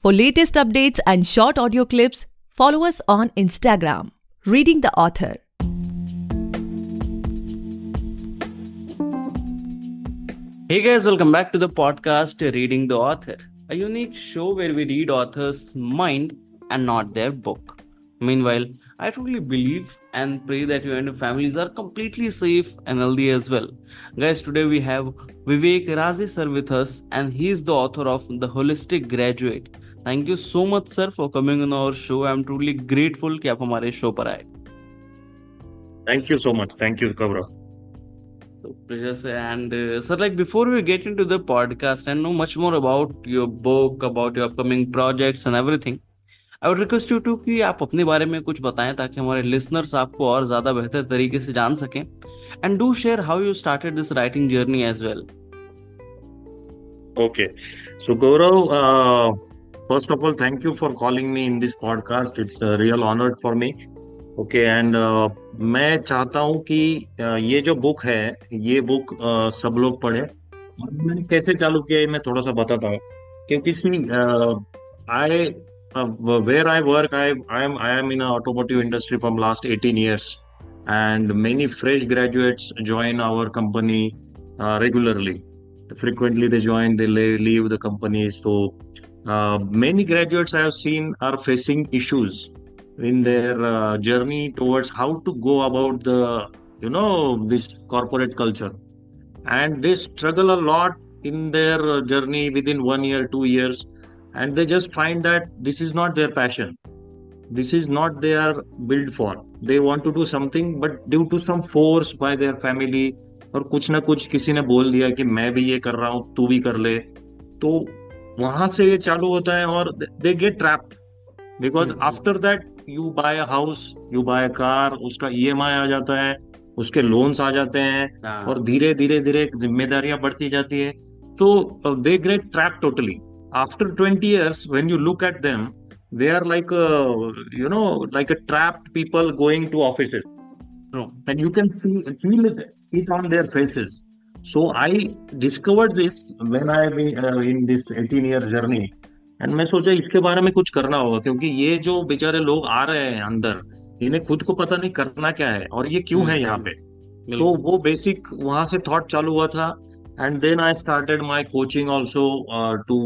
For latest updates and short audio clips, follow us on Instagram, Reading the Author. Hey guys, welcome back to the podcast Reading the Author, a unique show where we read authors' mind and not their book. Meanwhile, I truly believe and pray that you and your families are completely safe and healthy as well. Guys, today we have Vivek Razi sir with us, and he is the author of The Holistic Graduate. Thank you so much sir for coming on our show. I am truly grateful कि आप हमारे show पर आए. Thank you so much. Thank you, Kavra. So, pleasure, sir. And sir, like before we get into the podcast and know much more about your book, about your upcoming projects and everything, I would request you to कि आप अपने बारे में कुछ बताएं ताकि हमारे listeners आपको और ज़्यादा बेहतर तरीके से जान सकें. And do share how you started this writing journey as well. Okay. So, Gaurav, first of all, thank you for calling me in this podcast. It's a real honor for me. Okay and मैं चाहता हूँ कि ये जो book है ये book सब लोग पढ़े. और मैंने कैसे चालू किया ये मैं थोड़ा सा बताता हूँ. क्योंकि I where I work I am in automotive industry from last 18 years and many fresh graduates join our company regularly. Frequently they join, they leave the company. So many graduates I have seen are facing issues in their journey towards how to go about this corporate culture, and they struggle a lot in their journey within 1 year 2 years, and they just find that this is not their passion, this is not they are built for. They want to do something but due to some force by their family और कुछ ना कुछ किसी ने बोल दिया कि मैं भी ये कर रहा हूँ तू भी कर ले, तो वहां से ये चालू होता है और they get trapped. Because after that you buy a house, you buy a car, उसका EMI आ जाता है, उसके लोन्स आ जाते हैं और धीरे धीरे धीरे जिम्मेदारियां बढ़ती जाती है. तो they get trapped totally. After 20 years when you look at them, they are like like a trapped people going to offices. True. And you can feel it on their faces. So I discovered this when I in this 18-year journey. And मैं सोचा इसके बारे में कुछ करना होगा, क्योंकि ये जो बेचारे लोग आ रहे हैं अंदर, इन्हें खुद को पता नहीं करना क्या है और ये क्यों है यहाँ पे. तो वो बेसिक वहां से थॉट चालू हुआ था. And then I started my coaching also to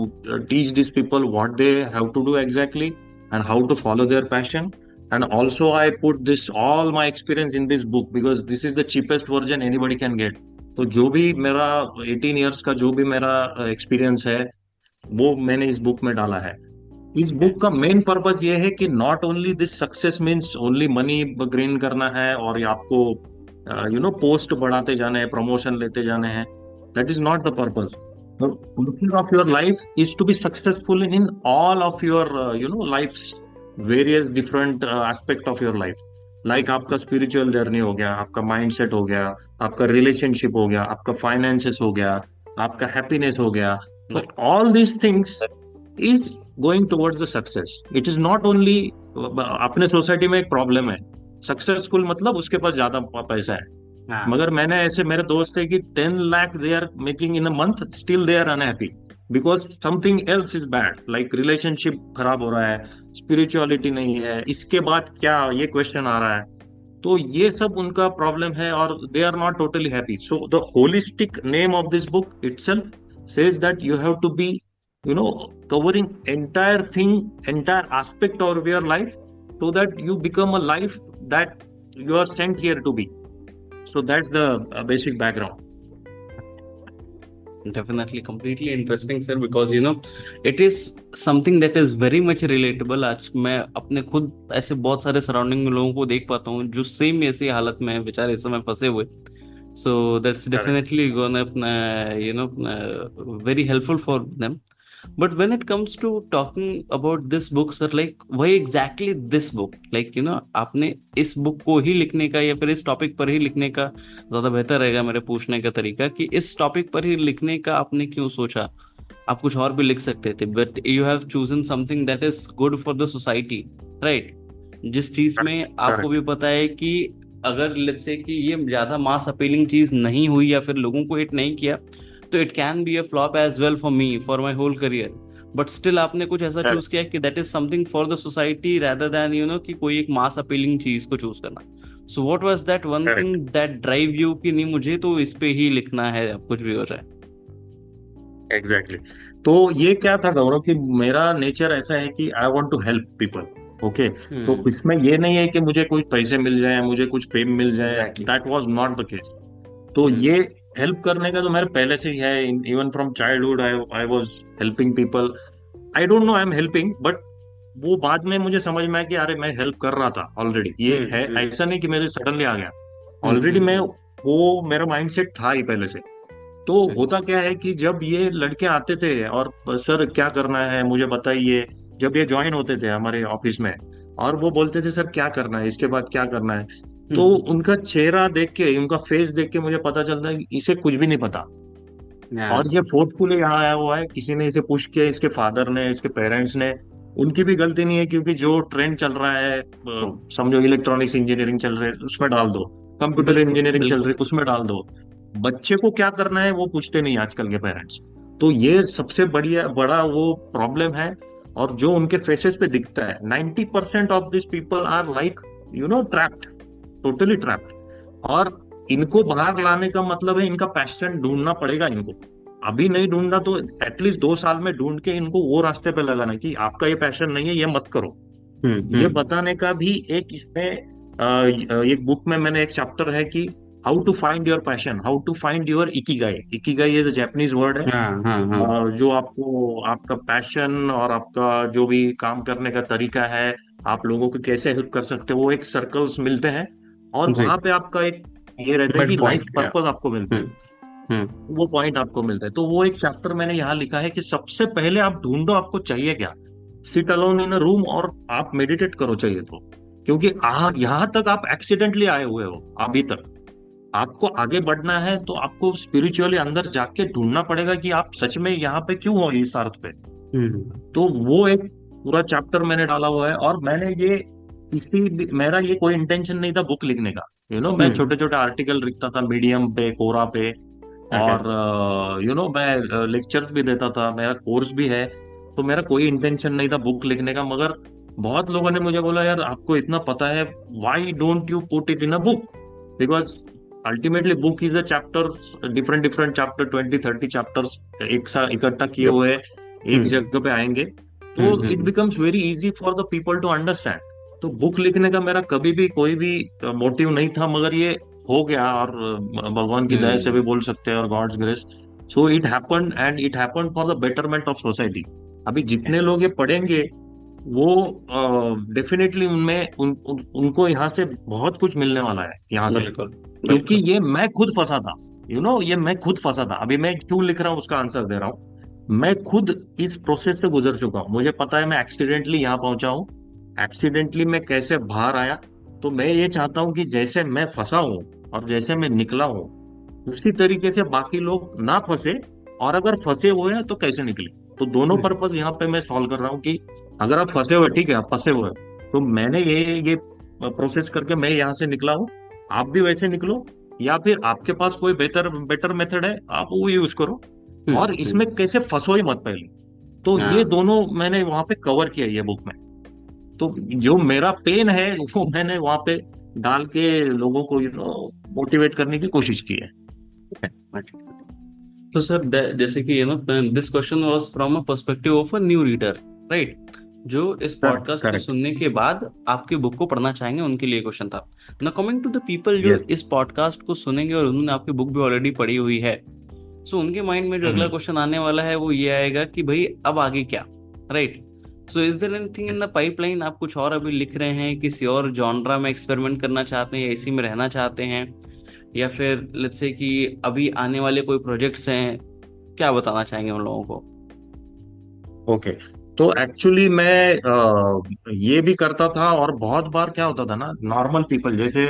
teach this people what they have to do exactly and how to follow their passion. And also I put this all my experience in this book because this is the cheapest version anybody can get. तो जो भी मेरा 18 years का जो भी मेरा experience है वो मैंने इस बुक में डाला है. इस बुक का मेन पर्पस ये है कि not only this success means only money gain करना है और आपको पोस्ट बढ़ाते जाने हैं, प्रमोशन लेते जाने हैं. That is not the purpose. The purpose of your life is to be successful in all of your life's various different aspect of your life. Like आपका स्पिरिचुअल जर्नी हो गया, आपका माइंडसेट हो गया, आपका रिलेशनशिप हो गया, आपका फाइनेंसेस हो गया, आपका हैप्पीनेस हो गया. But all these things is going towards the success. It is not only अपने सोसाइटी में एक प्रॉब्लम है, सक्सेसफुल मतलब उसके पास ज्यादा पैसा है. मगर मैंने ऐसे मेरे दोस्त है कि 10 lakh they are making in a month, still they are unhappy because something else is bad. Like relationship खराब हो रहा है, spirituality नहीं है, इसके बाद क्या ये क्वेश्चन आ रहा है. तो ये सब उनका प्रॉब्लम है और they are not totally happy. So the holistic name of this book itself says that you have to be covering entire aspect of your life so that you become a life that you are sent here to be. So that's the basic background. Definitely completely interesting sir, because it is something that is very much relatable. आज मैं अपने खुद ऐसे बहुत सारे surrounding में लोगों को देख पाता हूँ जो सेम ऐसी हालत में है, बेचारे इस समय फंसे हुए. So that's definitely gonna very helpful for them. But when it comes to talking about this book sir, like why exactly this book? Like आपने इस बुक को ही लिखने का या फिर इस टॉपिक पर ही लिखने का, ज्यादा बेहतर रहेगा मेरे पूछने का तरीका, कि इस टॉपिक पर ही लिखने का आपने क्यों सोचा? आप कुछ और भी लिख सकते थे, but you have chosen something that is good for the society, right? जिस चीज में आपको भी पता है कि अगर लेट्स से कि ये ज्यादा मास अपीलिंग चीज नहीं हुई या फिर लोगों को हिट नहीं किया, तो it can be a flop as well for me, for my whole career. But still आपने कुछ ऐसा चूज किया कि that is something for the society rather than कि कोई एक मास अपीलिंग चीज को चूज करना. So what was that one correct. Thing that drive you कि नहीं मुझे तो इस पे ही लिखना है अब कुछ भी हो जाए. एग्जैक्टली। तो ये क्या था गौरव कि मेरा नेचर ऐसा है कि I want to help people. Okay. तो हम्म. इसमें ये नहीं है कि मुझे कुछ पैसे मिल जाए, मुझे कुछ फेम मिल जाए, exactly. That was not the case. तो हम्म. ये हेल्प करने का तो मेरे पहले से ही है। Even from childhood I I was helping people. I don't no I am helping, but वो बाद में मुझे समझ में आया कि अरे मैं हेल्प कर रहा था ऑलरेडी। ये है, हम्म. ऐसा नहीं कि मेरे सडनली आ गया। ऑलरेडी मैं हम्म. वो मेरा माइंडसेट था ही पहले से। तो हम्म. होता क्या है कि जब ये लड़के आते थे और सर क्या करना है मुझे बताइए, जब ये ज्वाइन होते थे हमारे ऑफिस में और वो बोलते थे सर क्या करना है, इसके बाद क्या करना है, तो हम्म. उनका चेहरा देख के, उनका फेस देख के मुझे पता चलता है कि इसे कुछ भी नहीं पता। Yeah. और ये फोर्सफुली यहाँ आया हुआ है, किसी ने इसे पुश किया, इसके फादर ने, इसके पेरेंट्स ने। उनकी भी गलती नहीं है, क्योंकि जो ट्रेंड चल रहा है, समझो इलेक्ट्रॉनिक्स इंजीनियरिंग चल रही है उसमें डाल दो, कंप्यूटर बिल्कुल इंजीनियरिंग चल रही बिल्कुल. है उसमें डाल दो। बच्चे को क्या करना है वो पूछते नहीं आजकल के पेरेंट्स। तो ये सबसे बढ़िया बड़ा वो प्रॉब्लम है। और जो उनके फेसेस पे दिखता है, 90% of this people are like trapped, totally trapped. और इनको बाहर लाने का मतलब है इनका पैशन ढूंढना पड़ेगा इनको। अभी नहीं ढूंढना तो एटलीस्ट 2 साल में ढूंढ के इनको वो रास्ते पे लगाना कि आपका ये पैशन नहीं है, ये मत करो। ये हम्म. बताने का भी एक इसमें एक बुक में मैंने एक चैप्टर है कि how to find your passion, how to find your ikigai. Ikigai is a Japanese word है। हाँ हाँ हाँ. जो आपको आपका पैशन और आपका जो भी काम करने का तरीका है, आप लोगों को कैसे हेल्प कर सकते हो, वो एक सर्कल्स मिलते हैं। और जी. वहां पे आपका एक ये रहता है बट कि लाइफ पॉइंट. पर्पस आपको मिलता है, हम्म. हम्म. वो पॉइंट आपको मिलता है। तो वो एक चैप्टर मैंने यहाँ लिखा है कि सबसे पहले आप ढूंढो आपको चाहिए क्या। Sit alone in a room और आप मेडिटेट करो चाहिए तो। क्योंकि यहाँ तक आप एक्सीडेंटली आए हुए हो, अभी तक आपको आगे बढ़ना है तो आपको स्पिरिचुअली अंदर जाके ढूंढना पड़ेगा कि आप सच में यहाँ पे क्यों हो इस अर्थ पे। हम्म. तो वो एक पूरा चैप्टर मैंने डाला हुआ है। और मैंने ये मेरा ये कोई इंटेंशन नहीं था बुक लिखने का। मैं हम्म. छोटे छोटे आर्टिकल लिखता था मीडियम पे, कोरा पे। ओके. और मैं लेक्चर्स भी देता था, मेरा कोर्स भी है। तो मेरा कोई इंटेंशन नहीं था बुक लिखने का। मगर बहुत लोगों ने मुझे बोला यार आपको इतना पता है, why don't you put it in a book. Because ultimately book is a chapter, different different chapter, 20-30 chapters एक साथ इकट्ठा किए Yep. हुए एक हम्म. जगह पे आएंगे। तो it hmm. Becomes very easy for the people to understand. तो बुक लिखने का मेरा कभी भी कोई भी मोटिव नहीं था, मगर ये हो गया। और भगवान की दया से भी हम्म. बोल सकते हैं, और God's grace. So it happened, and it happened for the betterment of society. अभी जितने लोग ये पढ़ेंगे वो डेफिनेटली उनमें उनको यहाँ से बहुत कुछ मिलने वाला है यहाँ से। बिल्कुल क्योंकि बिल्कुल. ये मैं खुद फंसा था, ये मैं खुद फंसा था। अभी मैं क्यों लिख रहा हूँ उसका आंसर दे रहा हूँ। मैं खुद इस प्रोसेस से गुजर चुका हूँ। मुझे पता है मैं एक्सीडेंटली यहाँ पहुंचा हूँ, एक्सीडेंटली मैं कैसे बाहर आया। तो मैं ये चाहता हूँ कि जैसे मैं फंसा हूँ और जैसे मैं निकला हूँ, उसी तरीके से बाकी लोग ना फंसे, और अगर फंसे हुए हैं तो कैसे निकले। तो दोनों पर्पस यहाँ पे मैं सॉल्व कर रहा हूँ कि अगर आप फंसे हुए, ठीक है आप फंसे हुए, तो मैंने ये प्रोसेस करके मैं यहाँ से निकला हूँ, आप भी वैसे निकलो। या फिर आपके पास कोई बेटर बेटर मेथड है आप वो यूज करो। और इसमें कैसे फंसो ही मत पहले। तो ये हाँ. दोनों मैंने वहां पे कवर किया ये बुक में। तो जो मेरा पेन है वो मैंने वहां पे डाल के लोगों को मोटिवेट करने की कोशिश की है। तो सर जैसे कि this question was from a perspective of a new reader, right? जो इस पॉडकास्ट को करेक्ट। सुनने के बाद आपकी बुक को पढ़ना चाहेंगे उनके लिए क्वेश्चन था। ना कमिंग टू द पीपल जो यस। इस पॉडकास्ट को सुनेंगे और उन्होंने आपकी बुक भी ऑलरेडी पढ़ी हुई है, सो उनके माइंड में जो अगला क्वेश्चन आने वाला है वो ये आएगा कि भाई अब आगे क्या, right? So is there anything in the pipeline? आप कुछ और अभी लिख रहे हैं, किसी और जॉनरा में एक्सपेरिमेंट करना चाहते हैं या इसी में रहना चाहते हैं, या फिर लेट्स से कि अभी आने वाले कोई प्रोजेक्ट्स हैं? क्या बताना चाहेंगे उन लोगों को? ओके। तो एक्चुअली मैं ये भी करता था। और बहुत बार क्या होता था ना, नॉर्मल पीपल जैसे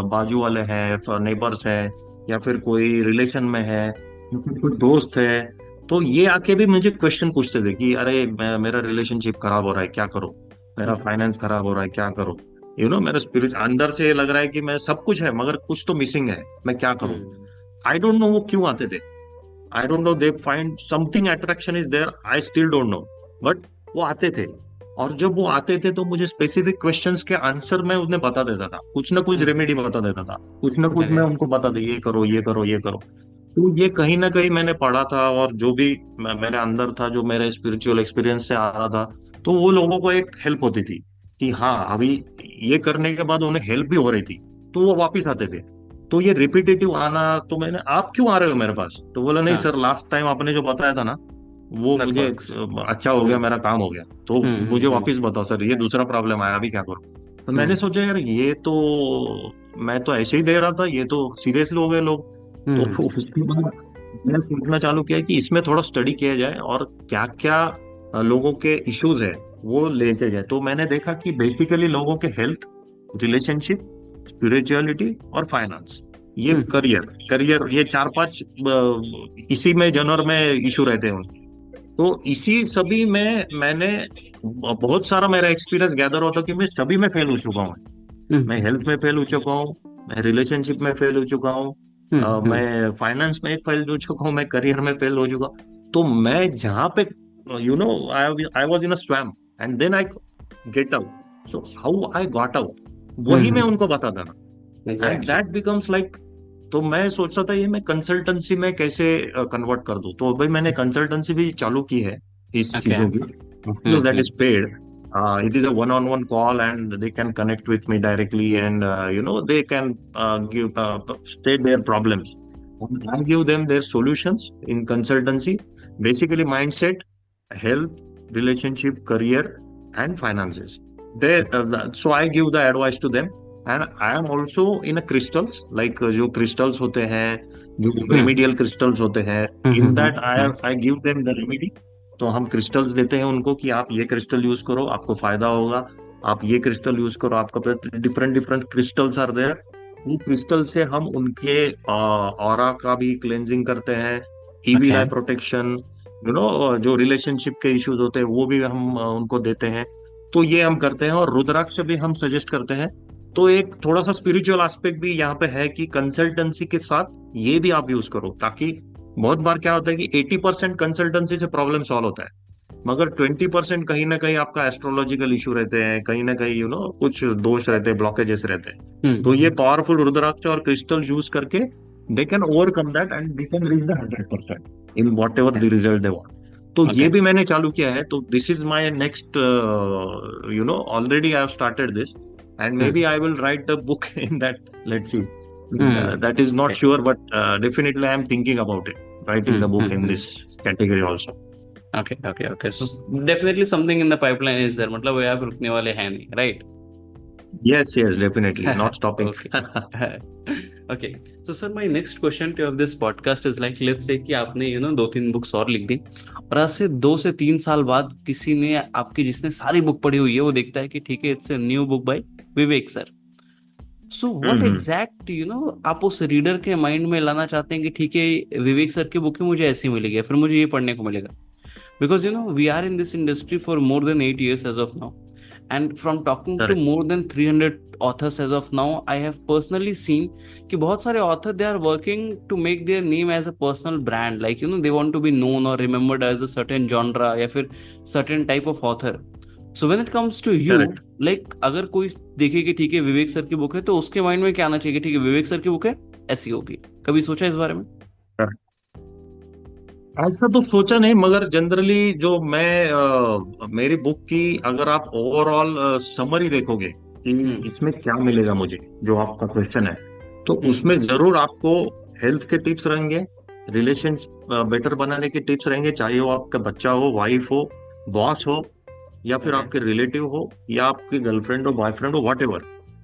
बाजू वाले हैं, नेबर्स है, या फिर कोई रिलेशन में है, या फिर कोई दोस्त है, तो ये आके भी मुझे क्वेश्चन पूछते थे कि अरे मेरा रिलेशनशिप खराब हो रहा है क्या करूं, मेरा फाइनेंस खराब हो रहा है क्या करूं, मेरा स्पिरिट अंदर से लग रहा है कि मैं सब कुछ है मगर कुछ तो मिसिंग है, मैं क्या करूं। हम्म. आई डोंट नो वो क्यों आते थे। I don't know, they find something attraction is there, I still don't know, but वो आते थे। और जब वो आते थे तो मुझे स्पेसिफिक क्वेश्चंस के आंसर मैं उन्हें बता देता था, कुछ ना कुछ रेमेडी बता देता था, कुछ ना कुछ अरे। मैं उनको बता दे, ये करो ये करो ये करो। तो ये कहीं ना कहीं मैंने पढ़ा था, और जो भी मेरे अंदर था, जो मेरे स्पिरिचुअल एक्सपीरियंस से आ रहा था, तो वो लोगों को एक हेल्प होती थी कि हाँ अभी ये करने के बाद उन्हें हेल्प भी हो रही थी, तो वो वापिस आते थे। तो ये रिपीटेटिव आना, तो मैंने, आप क्यों आ रहे हो मेरे पास? तो बोला नहीं हाँ। सर, लास्ट टाइम आपने जो बताया था ना, वो दैट मुझे वर्क्स। अच्छा हो गया, मेरा काम हो गया, तो मुझे हम्म। वापस बताओ सर, ये दूसरा प्रॉब्लम आया, अभी क्या करूं? तो मैंने हम्म। सोचा यार ये तो, मैं तो ऐसे ही दे रहा था, ये तो सीरियसली हो गए लोग। तो हम्म। उसके बाद मैंने सोचना चालू किया कि इसमें थोड़ा स्टडी किया जाए, और क्या क्या लोगों के इश्यूज है वो लेते जाए। तो मैंने देखा कि बेसिकली लोगों के हेल्थ, रिलेशनशिप, स्पिरिचुअलिटी और फाइनेंस, ये हम्म। करियर, करियर, ये चार पांच इसी में जनर में इशू रहते हैं उनके। तो इसी सभी में मैंने बहुत सारा मेरा एक्सपीरियंस गैदर होता कि मैं सभी में फेल हो चुका हूँ। मैं हम्म। हेल्थ में फेल हो चुका हूँ, मैं रिलेशनशिप में फेल हो चुका हूँ, हम्म। मैं फाइनेंस में फेल हो चुका हूँ, मैं करियर में फेल हो चुका हूँ। तो मैं जहाँ पे, you know, I was in a swamp, and then I get out. So how I got out, वही मैं हम्म। उनको बताता ना, and exactly. That becomes like. तो मैं सोचता था ये मैं कंसल्टेंसी में कैसे कन्वर्ट कर दूं। तो भाई मैंने कंसल्टेंसी भी चालू की है इस ओके। चीजों की, that hmm. Is paid. It is a one-on-one call, and they can connect with me directly, and they can give state their problems, and I give them their solutions in consultancy, basically mindset, health, relationship, career, and finances. So I give the advice to them, and I am also in a crystals, like जो crystals होते हैं, जो हम्म। remedial crystals होते हैं, हम्म। in that I give them the remedy। तो हम crystals देते हैं उनको कि आप ये क्रिस्टल यूज करो, आपको फायदा होगा, आप ये क्रिस्टल यूज करो, आपका different different crystals are there. वो क्रिस्टल से हम उनके ऑरा का भी क्लेंजिंग करते हैं, ईविल ओके। आई प्रोटेक्शन, जो रिलेशनशिप के इश्यूज होते हैं वो भी हम उनको देते हैं। तो ये हम करते हैं, और रुद्राक्ष भी हम सजेस्ट करते हैं। तो एक थोड़ा सा स्पिरिचुअल एस्पेक्ट भी यहाँ पे है कि कंसल्टेंसी के साथ ये भी आप यूज करो, ताकि बहुत बार क्या होता है कि 80% कंसल्टेंसी से प्रॉब्लम सॉल्व होता है, मगर 20% कहीं ना कहीं आपका एस्ट्रोलॉजिकल इशू रहते हैं, कहीं ना कहीं कुछ दोष रहते हैं, ब्लॉकेजेस रहते हैं। तो ये हम्म। पावरफुल रुद्राक्ष और क्रिस्टल यूज करके they can overcome that, and they can reach the 100% in whatever the result they want. तो ये ओके। भी मैंने चालू किया है। तो this is my next, already I have started this, and maybe I will write the book in that, let's see. That is not okay. sure, but definitely I am thinking about it, writing the book in this category also. Okay. Okay. Okay. So definitely something in the pipeline is there, मतलब वो आप रुकने वाले हैं नहीं, right? Yes, yes, definitely. Not stopping. Okay. Okay. So sir, my next question to of this podcast is like, let's say कि आपने दो तीन बुक्स और लिख दी, और आज से 2 से 3 साल बाद किसी ने आपकी, जिसने सारी बुक पढ़ी हुई है, वो देखता है कि ठीक है, it's a new book by Vivek sir. So what hmm. Exact आप उस रीडर के माइंड में लाना चाहते हैं कि ठीक है, विवेक सर की बुक ही मुझे ऐसी मिलेगी, फिर मुझे ये पढ़ने को मिलेगा? Because we are in this industry for more than 8 years as of now, and from talking to Correct. more than 300 authors as of now, I have personally seen कि बहुत सारे author, they are working to make their name as a personal brand, like they want to be known or remembered as a certain genre या फिर certain type of author. So when it comes to you, Correct. like अगर कोई देखे कि ठीक है विवेक sir की book है, तो उसके माइंड में क्या आना चाहिए कि ठीक है विवेक सर की बुक है, ऐसी होगी? कभी सोचा इस बारे में? Correct. ऐसा तो सोचा नहीं, मगर जनरली जो मेरी बुक की अगर आप ओवरऑल समरी देखोगे कि इसमें क्या मिलेगा मुझे, जो आपका क्वेश्चन है, तो उसमें जरूर आपको हेल्थ के टिप्स रहेंगे, रिलेशन बेटर बनाने के टिप्स रहेंगे, चाहे वो आपका बच्चा हो, वाइफ हो, बॉस हो, या फिर आपके रिलेटिव हो, या आपकी गर्लफ्रेंड हो, बॉयफ्रेंड हो, वॉट एवर।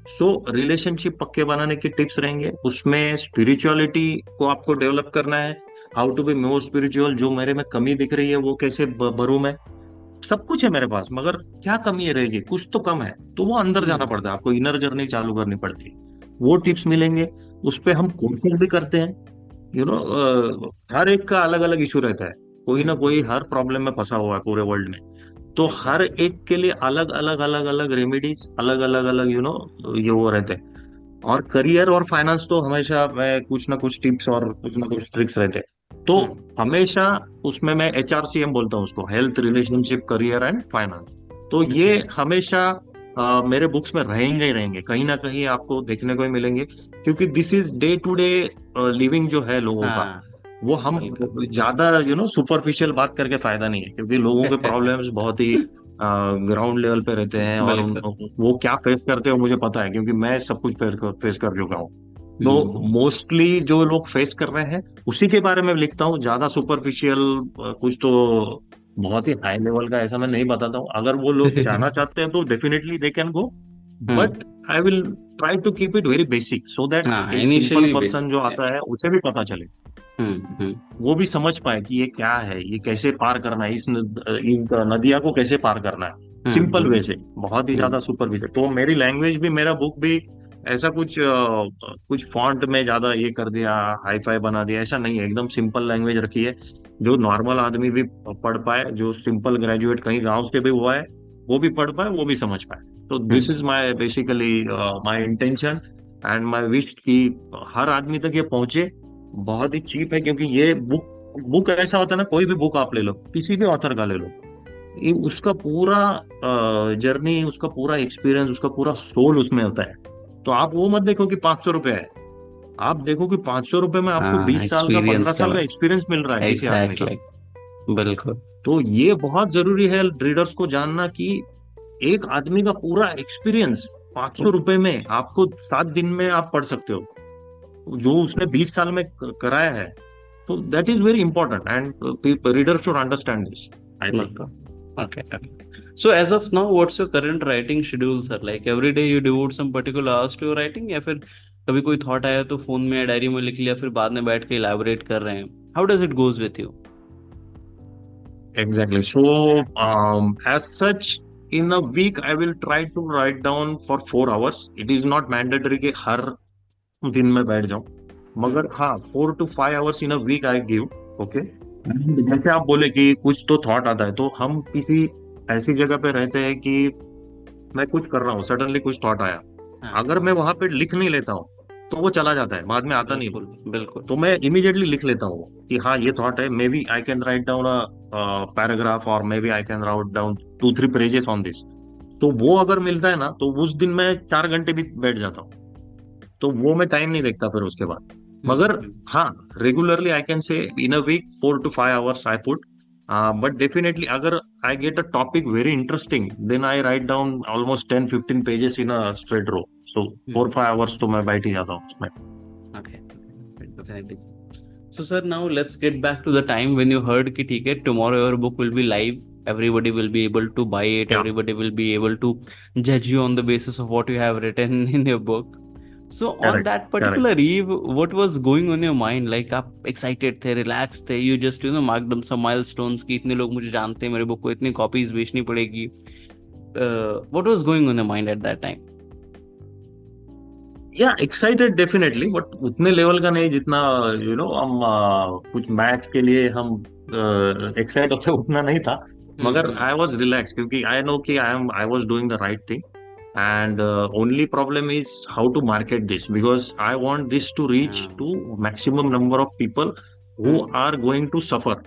सो रिलेशनशिप पक्के बनाने के टिप्स रहेंगे, उसमें स्पिरिचुअलिटी को आपको डेवलप करना है, how to be more spiritual, जो मेरे में कमी दिख रही है वो कैसे भरूं मैं। सब कुछ है मेरे पास, मगर क्या कमी रहेगी, कुछ तो कम है, तो वो अंदर जाना पड़ता है, आपको इनर जर्नी चालू करनी पड़ती है। वो टिप्स मिलेंगे, उस पे हम कोचिंग भी करते हैं। हर एक का अलग अलग इशू रहता है, कोई ना कोई हर प्रॉब्लम में फंसा हुआ है पूरे वर्ल्ड में। तो हर एक के लिए अलग अलग अलग अलग रेमेडीज, अलग अलग अलग ये वो रहते हैं। और करियर और फाइनेंस तो हमेशा मैं कुछ ना कुछ टिप्स और कुछ ना कुछ ट्रिक्स रहते हैं। तो हमेशा उसमें मैं HRCM बोलता हूँ उसको, health, relationship, career and finance. तो ये हमेशा मेरे बुक्स में रहेंगे ही रहेंगे, कहीं ना कहीं आपको देखने को ही मिलेंगे, क्योंकि this is day to day living जो है लोगों का। हाँ वो हम बिल्कुल। ज्यादा सुपरफिशियल बात करके फायदा नहीं है, क्योंकि लोगों के प्रॉब्लम्स बहुत ही ग्राउंड लेवल पे रहते हैं, और बिल्कुल। वो क्या फेस करते हो मुझे पता है, क्योंकि मैं सब कुछ फेस कर चुका हूँ। तो हम्म मोस्टली जो लोग फेस कर रहे हैं उसी के बारे में लिखता हूँ, ज्यादा सुपरफिशियल कुछ तो बहुत ही हाई लेवल का ऐसा मैं नहीं बताता हूँ। अगर वो लोग जाना चाहते हैं तो definitely they can go, hmm. But I will try to keep it very basic, so that हाँ एक सिंपल इनिशियली पर्सन जो बेसिक। आता है उसे भी पता चले, हम्म। वो भी समझ पाए कि ये क्या है, ये कैसे पार करना है, इन नदिया को कैसे पार करना है, सिंपल वे हम्म। से, बहुत ही हम्म। ज्यादा सुपरफिशियल। तो मेरी लैंग्वेज भी, मेरा बुक भी ऐसा कुछ फॉन्ट में ज्यादा ये कर दिया, हाई फाई बना दिया, ऐसा नहीं है। एकदम सिंपल लैंग्वेज रखी है, जो नॉर्मल आदमी भी पढ़ पाए, जो सिंपल ग्रेजुएट कहीं गांव से भी हुआ है वो भी पढ़ पाए, वो भी समझ पाए। तो this is hmm. My basically my intention and my wish कि हर आदमी तक ये पहुंचे। बहुत ही चीप है, क्योंकि ये बुक बुक ऐसा होता है ना, कोई भी बुक आप ले लो, किसी भी ऑथर का ले लो, ये उसका पूरा जर्नी, उसका पूरा एक्सपीरियंस, उसका पूरा सोल उसमें होता है। तो आप वो मत देखो कि 500 रुपए है, आप देखो कि 500 रुपए में आपको हाँ 20 साल का, पंद्रह एक्सपीरियंस के साल का बाद। एक्सपीरियंस मिल रहा है किसी आदमी का। एग्जैक्टली। बिल्कुल। तो ये बहुत जरूरी है रीडर्स को जानना कि एक आदमी का पूरा एक्सपीरियंस 500 रुपए में आपको 7 दिन में आप पढ़ सकते हो, जो उसने 20 साल में कराया है। So that is very important, and readers should understand this, I think. बिल्कुल। Okay, okay. So as of now, what's your current writing schedule, sir? Like every day you devote some particular hours to your writing, या फिर कभी कोई thought आया तो phone में या diary में लिख लिया, फिर बाद में बैठ के इलैबोरेट कर रहे हैं? How does it goes with you? Exactly. So, as such, in a week, I will try to write down for 4 hours. It is not mandatory कि हर दिन में बैठ जाऊं, मगर हाँ, 4 to 5 hours in a week I give. Okay. जैसे आप बोले कि कुछ तो थॉट आता है, तो हम किसी ऐसी जगह पे रहते हैं कि मैं कुछ कर रहा हूँ, सडनली कुछ थॉट आया, हाँ अगर मैं वहां पे लिख नहीं लेता हूँ तो वो चला जाता है, बाद में आता नहीं। बिल्कुल बिल्कुल। तो मैं इमीडिएटली लिख लेता हूँ कि हाँ ये थॉट है, maybe I can write down a paragraph, और maybe I can write down 2-3 pages on this. तो वो अगर मिलता है ना, तो उस दिन मैं 4 घंटे भी बैठ जाता हूँ। तो वो मैं टाइम नहीं देखता फिर उसके बाद। मगर हम्म। हाँ, regularly I can say in a week 4 to 5 hours I put, but definitely अगर I get a topic very interesting, then I write down almost 10-15 pages in a straight row. So 4-5 hours तो मैं बैठ ही जाता हूँ उसमें। Okay. Definitely. So sir, now let's get back to the time when you heard कि ठीक है tomorrow your book will be live, everybody will be able to buy it, Yeah, everybody will be able to judge you on the basis of what you have written in your book. So on correct, that correct. particular eve, what was going on your mind? Like आप excited थे, relaxed थे, you just marked them some milestones कि इतने लोग मुझे जानते हैं, मेरे बुक को इतनी copies बेचनी पड़ेगी. What was going on your mind at that time? या एक्साइटेड डेफिनेटली, बट उतने लेवल का नहीं जितना हम कुछ मैच के लिए हम एक्साइट होते, उतना नहीं था। मगर हम्म। आई वॉज रिलैक्स, क्योंकि आई नो कि I was doing the right thing, and only problem is how to market this, because I want this to reach हाँ। To maximum number of people who hmm. Are going to suffer,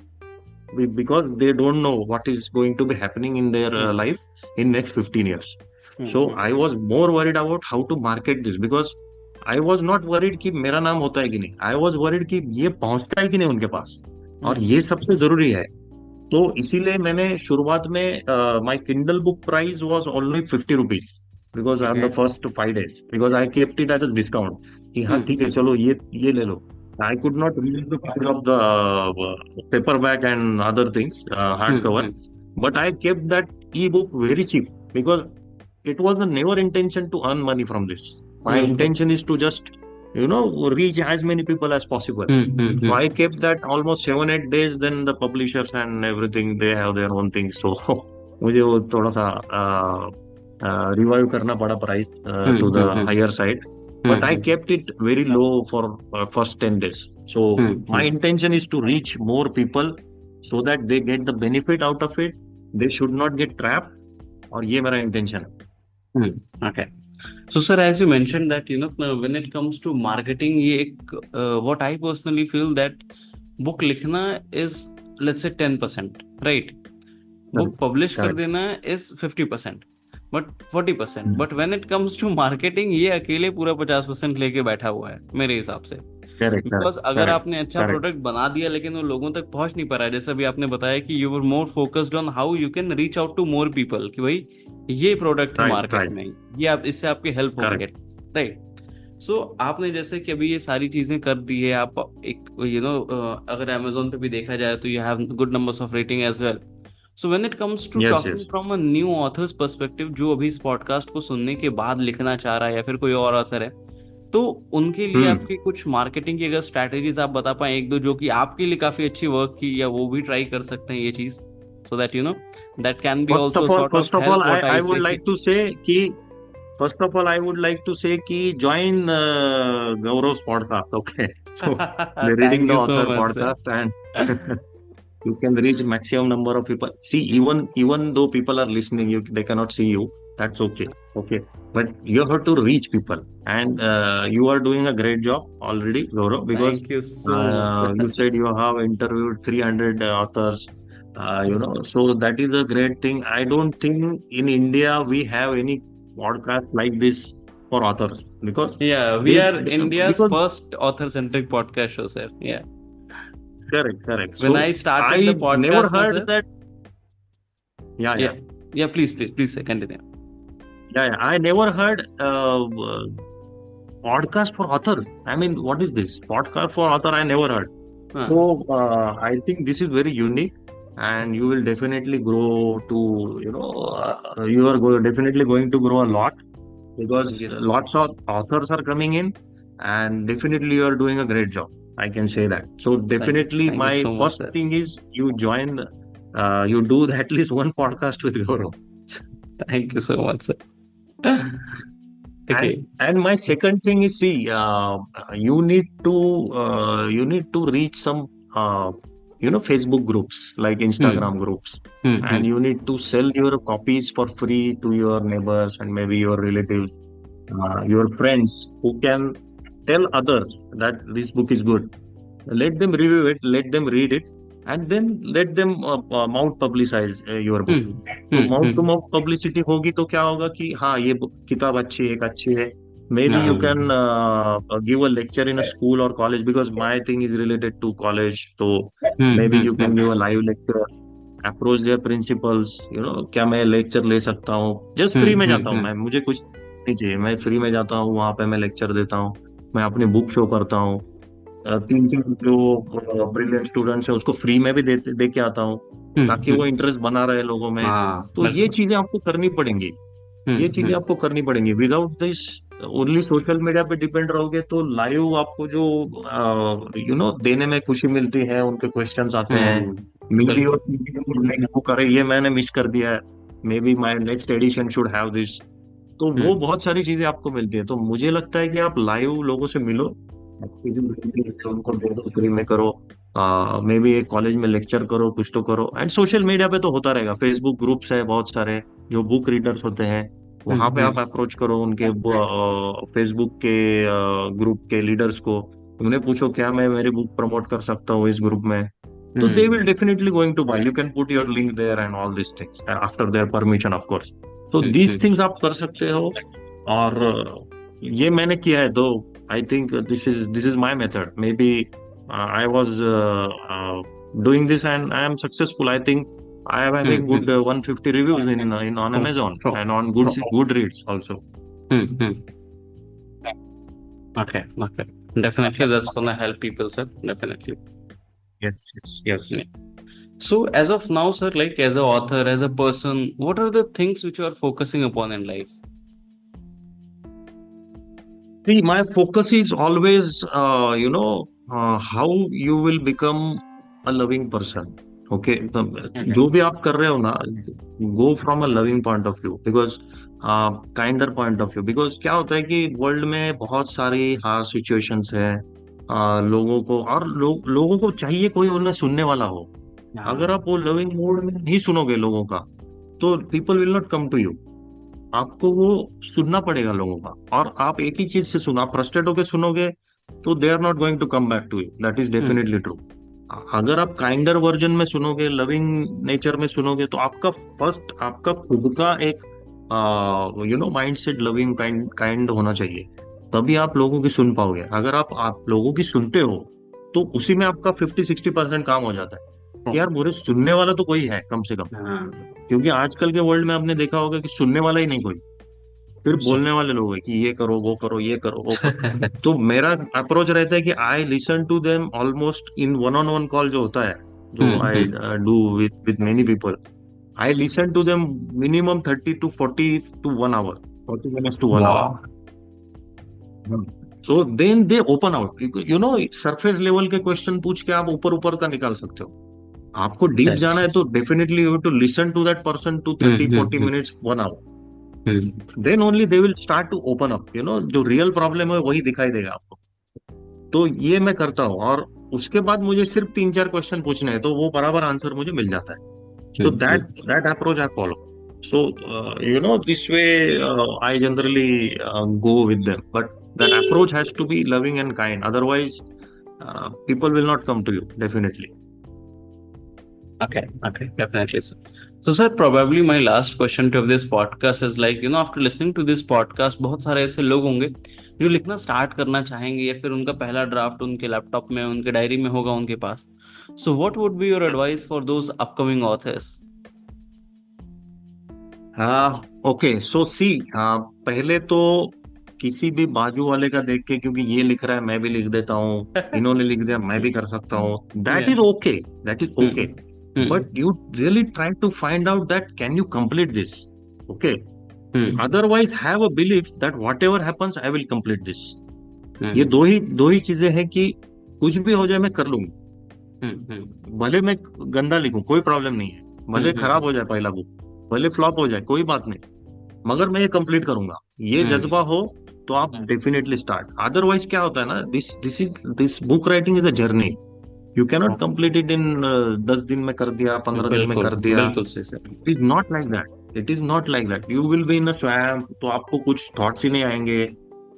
because they don't know what is going to be happening in their hmm. life in next 15 years. So hmm. I was more worried about how to market this, because I was not worried कि मेरा नाम होता है कि नहीं, I was worried कि ये पहुंचता है कि नहीं उनके पास, और ये हम्म। सबसे जरूरी है। तो इसीलिए मैंने शुरुआत में my Kindle book price was only 50 rupees, because on ठीक द है। First 5 days, because I kept it as discount कि हाँ ठीक है हम्म। चलो ये ले लो। I could not read the price of the paperback and other things, hardcover, hmm. But I kept that ebook very cheap, because it was a never intention to earn money from this. My बिल्कुल। intention is to just reach as many people as possible. So I hmm. kept that almost 7-8 days. Then the publishers and everything, they have their own things. So मुझे वो थोड़ा सा revive करना पड़ा price to the hmm. Higher side, but I kept it very low for first 10 days. So my hmm. intention is to reach more people so that they get the benefit out of it. They should not get trapped. और ये मेरा intention है। Okay. So, sir, as you mentioned that when it comes to marketing, ये एक what I personally feel that book लिखना is let's say 10%, right? Book publish कर correct देना is 50%, but 40%। But when it comes to marketing, ये अकेले पूरा 50% लेके बैठा हुआ है मेरे हिसाब से। करेक्ट बिकॉज करेक्ट अगर करेक्ट आपने अच्छा करेक्ट प्रोडक्ट बना दिया लेकिन वो लोगों तक पहुंच नहीं पा रहा है, जैसे अभी आपने बताया कि you were more focused on how you can reach out to more people, कि भाई ये प्रोडक्ट है राइट मार्केट राइट में, ये आप इससे आपकी हेल्प होगी, करेक्ट राइट? सो आपने जैसे कि अभी ये सारी चीजें कर दी है, आप एक अगर अमेजोन पे भी देखा जाए तो you have good numbers of rating as well. So when it comes to yes talking yes from a new author's perspective, जो अभी इस पॉडकास्ट को सुनने के बाद लिखना चाह रहा है या फिर कोई और ऑथर है, तो उनके लिए हम्म आपकी कुछ मार्केटिंग की अगर स्ट्रैटेजीज आप बता पाए एक दो, जो कि आपके लिए काफी अच्छी वर्क की, या वो भी ट्राई कर सकते हैं ये चीज, so that that can be also sort of first of all help what I I would say कि लाइक टू से कि first of all I would like to say कि join Gaurav's podcast, okay? So they're reading thank the you so author much sir. podcast, and you can reach maximum number of people. See, even though people are listening, they cannot see you. That's okay, okay. But you have to reach people, and you are doing a great job already, Gaurav, because thank you so much you sir. said you have interviewed 300 authors. So that is a great thing. I don't think in India we have any podcast like this for authors, because Yeah, we they, are they India's because first author-centric podcast show, sir. Yeah. correct. When So I started the I never podcast, na heard sir. that. Yeah. Yeah. Yeah, please, sir, continue. Yeah. I never heard podcast for authors. I mean, what is this? Podcast for author, I never heard. Huh. So I think this is very unique, and you will definitely grow to, you are definitely going to grow a lot, Thank because you so much. lots of authors are coming in, and definitely you are doing a great job. I can say that. So definitely, Thank you my so much, first sir. thing is you do at least one podcast with Gaurav. Thank you so much, sir. And Okay. and my second thing is, see, you need to reach some Facebook groups, like Hmm. Instagram groups, Hmm. and you need to sell your copies for free to your neighbors and maybe your relatives, your friends, who can tell others that this book is good. Let them review it, let them read it, and then let them mouth publicize your book. Hmm. तो Hmm. Mouth to Hmm. Mouth publicity होगी तो क्या होगा कि हाँ, ये किताब अच्छी है, एक अच्छी है. Maybe you can Hmm. Give a lecture in a school और college, because my thing is related to college. तो maybe you can Hmm. Give a live lecture, approach their principals, क्या मैं lecture ले सकता हूँ? Just free में जाता हूँ Hmm. मैं, मुझे कुछ नहीं चाहिए, मैं फ्री में जाता हूँ, वहां पे मैं लेक्चर देता हूँ, मैं अपनी बुक शो करता हूँ. 3 4 जो ब्रिलियंट स्टूडेंट्स है उसको फ्री में भी दे के आता हूँ, ताकि Hmm. वो इंटरेस्ट बना रहे लोगों में. हाँ, तो ये बिल्कुल। चीजें आपको करनी पड़ेंगी, ये चीजें Hmm. आपको करनी पड़ेंगी. Without this, only social media पे डिपेंड रहोगे तो लाइव आपको जो देने में खुशी मिलती है, उनके क्वेश्चंस आते हैं, Hmm. मे बी बिल्कुल। और नेक्स्ट बुक, अरे ये मैंने मिस कर दिया है, maybe my next edition should have this. तो वो Hmm. बहुत सारी चीजें आपको मिलती है. तो मुझे लगता है कि आप लाइव लोगों से मिलो, आपकी जो ability है उनको दे दो, फ्री में करो, मे बी एक कॉलेज में लेक्चर करो, कुछ तो करो. एंड सोशल मीडिया पे तो होता रहेगा, फेसबुक ग्रुप्स है बहुत सारे, जो बुक रीडर्स होते हैं, वहां पे आप Hmm. अप्रोच करो उनके फेसबुक के ग्रुप के लीडर्स को, उन्हें पूछो क्या मैं मेरी बुक प्रमोट कर सकता हूँ इस ग्रुप में. तो they Hmm. Will definitely going to buy. You can put your link there and all this things after their permission, of course. तो दीज Hmm. थिंग्स आप कर सकते हो. और ये मैंने किया है, तो I think this is my method. Maybe I was doing this and I am successful. I think I am having good Hmm. 150 reviews in on Oh, Amazon oh, and on oh. Goodreads also. Hmm. Okay. Definitely, that's gonna help people, sir. Definitely. Yes. Yeah. So, as of now, sir, like as an author, as a person, what are the things which you are focusing upon in life? See, my focus is always, how you will become a loving person. Okay, Okay. जो भी आप कर रहे हो ना, go from a loving point of view, because kinder point of view. Because क्या होता है कि वर्ल्ड में बहुत सारी हार्ड सिचुएशंस है, लोगों को, और लोगों को चाहिए कोई उन्हें सुनने वाला हो. अगर आप वो लविंग मोड में नहीं सुनोगे लोगों का, तो people will not come to you. आपको वो सुनना पड़ेगा लोगों का. और आप एक ही चीज से सुनो, आप फ्रस्ट्रेट होकर सुनोगे तो they are not going to come back to you. That is definitely true. अगर आप काइंडर वर्जन में सुनोगे, लविंग नेचर में सुनोगे, तो आपका फर्स्ट आपका खुद का एक माइंडसेट लविंग काइंड होना चाहिए, तभी आप लोगों की सुन पाओगे। अगर आप लोगों की सुनते हो तो उसी में आपका 50-60% काम हो जाता है कि यार मुझे सुनने वाला तो कोई है कम से कम। हाँ क्योंकि आजकल के वर्ल्ड में आपने देखा होगा कि सुनने वाला ही नहीं कोई, फिर सर। बोलने वाले लोग हैं कि ये करो वो करो ये करो वो करो। तो मेरा अप्रोच रहता है कि I listen to them almost in one on one call जो होता है, जो I hmm. Do with many people, I listen to them minimum 30 to 40 to 1 hour, 40 minutes to 1 hour। वाह। So then they open out, surface level के question पूछ के आप ऊपर ऊपर का निकाल सकते हो। आपको डीप जाना एग्जैक्टली। है तो definitely you to listen to that person to 30-40 minutes 1 hour, then only they will start to open up. जो रियल प्रॉब्लम है वही दिखाई देगा आपको। तो ये मैं करता हूँ, और उसके बाद मुझे सिर्फ 3-4 क्वेश्चन पूछने हैं तो वो बराबर आंसर मुझे मिल जाता है। तो that that approach I follow. So this way I generally go with them, but that approach has to be loving and kind, otherwise people will not come to you, definitely. Okay, definitely, sir. So, sir, probably my last question to this podcast is like, after listening to this podcast, बहुत सारे ऐसे लोग होंगे जो लिखना start करना चाहेंगे, या फिर उनका पहला ड्राफ्ट उनके लैपटॉप में, उनके डायरी में होगा उनके पास। So, what would be your advice for those upcoming authors? Okay, so see, पहले तो किसी भी बाजू वाले का देख के, क्योंकि ये लिख रहा है मैं भी लिख देता हूँ, इन्होंने लिख दिया मैं भी कर सकता हूँ, that Yeah. Is okay, that is okay. But you really try to find out that can you complete this, okay? Otherwise have a belief that whatever happens I will complete this. ये दो ही चीजें हैं कि कुछ भी हो जाए मैं कर लूंगी। भले मैं गंदा लिखूं कोई प्रॉब्लम नहीं है, भले खराब हो जाए पहला बुक, भले फ्लॉप हो जाए कोई बात नहीं, मगर मैं ये कंप्लीट करूंगा। ये जज्बा हो तो आप डेफिनेटली स्टार्ट। अदरवाइज क्या होता है ना, this book writing is a journey. You cannot complete it in 10 दिन में कर दिया, 15 दिन में कर दिया। बिल्कुल सही sir. It is not like that, it is not like that. You will be in a swamp, तो आपको कुछ थॉट्स ही नहीं आएंगे।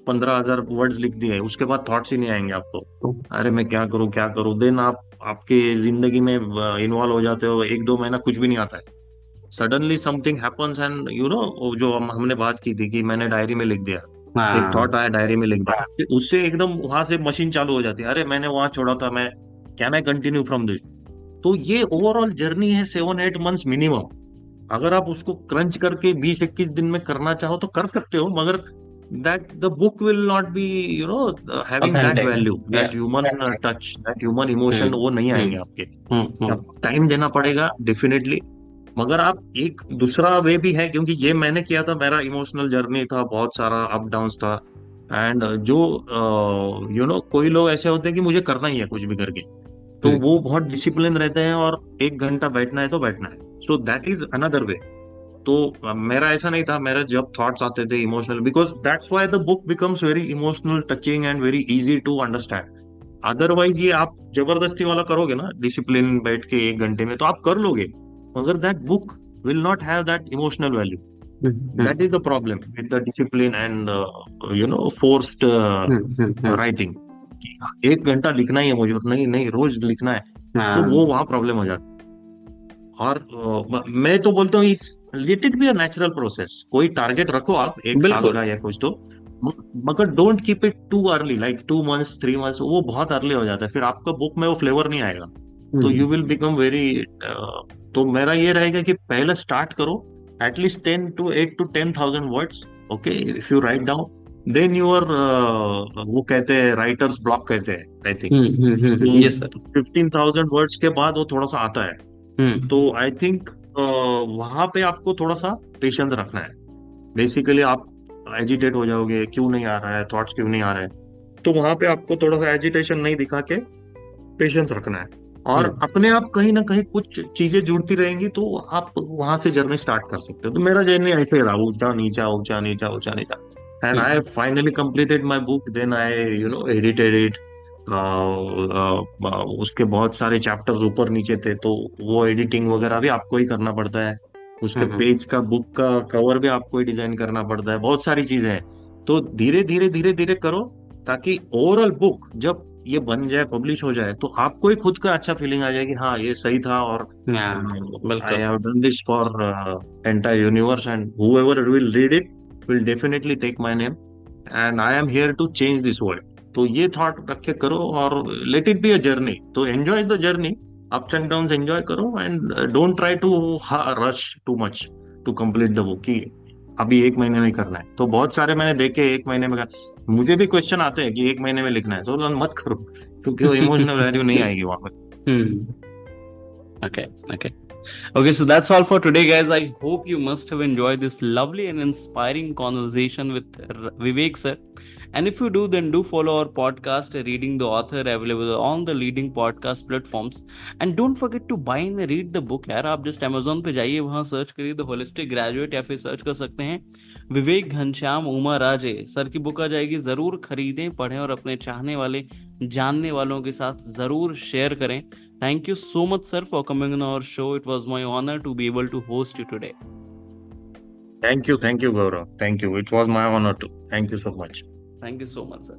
15,000 वर्ड्स लिख दिए, उसके बाद थॉट्स ही नहीं आएंगे आपको, अरे मैं क्या करूं क्या करूं। देन आप आपके जिंदगी में इन्वॉल्व हो जाते हो, 1-2 महीना कुछ भी नहीं आता है, सडनली समथिंग हैपेंस, एंड जो हमने बात की थी कि मैंने डायरी में लिख दिया, एक थॉट आया डायरी में लिख दिया, फिर उससे एकदम वहां से मशीन चालू हो जाती है, अरे मैंने वहां छोड़ा था, मैं can I continue from this. तो ये ओवरऑल जर्नी है 7-8 मंथ्स मिनिमम। अगर आप उसको क्रंच करके 20-21 दिन में करना चाहो तो कर सकते हो, मगर that the book will not be having that Authentic. Value, Yeah. That human touch, that human emotion, वो नहीं आएंगे आपके। हम्म। आपको टाइम देना पड़ेगा डेफिनेटली, मगर आप एक दूसरा वे भी है, क्योंकि ये मैंने किया था, मेरा इमोशनल जर्नी था, बहुत सारा अप डाउन्स था। एंड जो कोई लोग ऐसे होते हैं कि मुझे करना ही है कुछ भी करके, तो वो बहुत डिसिप्लिन रहते हैं और 1 घंटा बैठना है तो बैठना है। So that is another way. तो मेरा ऐसा नहीं था, मेरा जब थॉट्स आते थे emotional, because that's why the book becomes very emotional, touching and very easy to understand. Otherwise ये आप जबरदस्ती वाला करोगे ना, डिसिप्लिन बैठ के 1 घंटे में, तो आप कर लोगे, मगर that book will not have that emotional value. That is the problem with the discipline and forced writing. 1 घंटा लिखना ही है मुझे, नहीं नहीं रोज लिखना है, तो वो वहां प्रॉब्लम हो जाती है। और मैं तो बोलता हूँ late it be a natural process. कोई टारगेट रखो आप 1 साल बिल्कुल। का या कुछ, तो मगर don't keep it too early, like 2 months 3 months, वो बहुत अर्ली हो जाता है, फिर आपका बुक में वो फ्लेवर नहीं आएगा, तो यू विल बिकम वेरी। तो मेरा ये रहेगा कि पहले स्टार्ट करो at least 8 to 10,000 words, okay, if you write down, then your वो कहते हैं राइटर्स ब्लॉक कहते हैं, I think. Yes sir. 15,000 words के बाद वो थोड़ा सा आता है, तो आई थिंक वहां पे आपको थोड़ा सा पेशेंस रखना है। बेसिकली आप एजिटेट हो जाओगे, क्यों नहीं आ रहा है, थॉट्स क्यों नहीं आ रहे हैं, तो वहां पे आपको थोड़ा सा एजिटेशन नहीं दिखा के पेशेंस रखना है, और अपने आप कहीं ना कहीं कुछ चीजें जुड़ती रहेंगी, तो आप वहां से जर्नी स्टार्ट कर सकते हो। तो मेरा जर्नी ऐसे ही रहा, ऊंचा नीचा ऊंचा नीचा ऊंचा नीचा, and I finally completed my book, then I edited it. उसके बहुत सारे चैप्टर्स ऊपर नीचे थे, तो वो एडिटिंग वगैरह भी आपको ही करना पड़ता है, उसके पेज का, बुक का कवर भी आपको ही डिजाइन करना पड़ता है, बहुत सारी चीजें हैं। तो धीरे धीरे धीरे धीरे करो, ताकि ओवरऑल बुक जब ये बन जाए, पब्लिश हो जाए, तो आपको ही खुद का अच्छा फीलिंग आ जाए कि हाँ ये सही था, और हाँ, आई बिल्कुल। Have done this for entire universe, and whoever will read it will definitely take my name, and I am here to change this world. तो ये थॉट रख के करो, और let it be a journey, तो enjoy the journey, ups and downs enjoy करो, and don't try to rush too much to complete the book, कि अभी 1 महीने में करना है। तो बहुत सारे मैंने देखे 1 महीने में कर, मुझे भी क्वेश्चन आते हैं कि 1 महीने में लिखना है, तो मत करो, क्योंकि वो इमोशनल वैल्यू नहीं आएगी वहां पर। Okay, okay. Okay, so that's all for today, guys. I hope you must have enjoyed this lovely and inspiring conversation with Vivek sir. And if you do, then do follow our podcast, Reading the Author, available on the leading podcast platforms. And don't forget to buy and read the book. यार आप just Amazon पे जाइए, वहाँ search करिए the holistic graduate, या फिर search कर सकते हैं विवेक घनश्याम उमा राजे सर की बुक आ जाएगी। ज़रूर खरीदें, पढ़ें और अपने चाहने वाले, जानने वालों के साथ ज़रूर शेयर करें। Thank you so much, sir, for coming on our show. It was my honor to be able to host you today. Thank you, Gaurav. Thank you. It was my honor too. Thank you so much. Thank you so much, sir.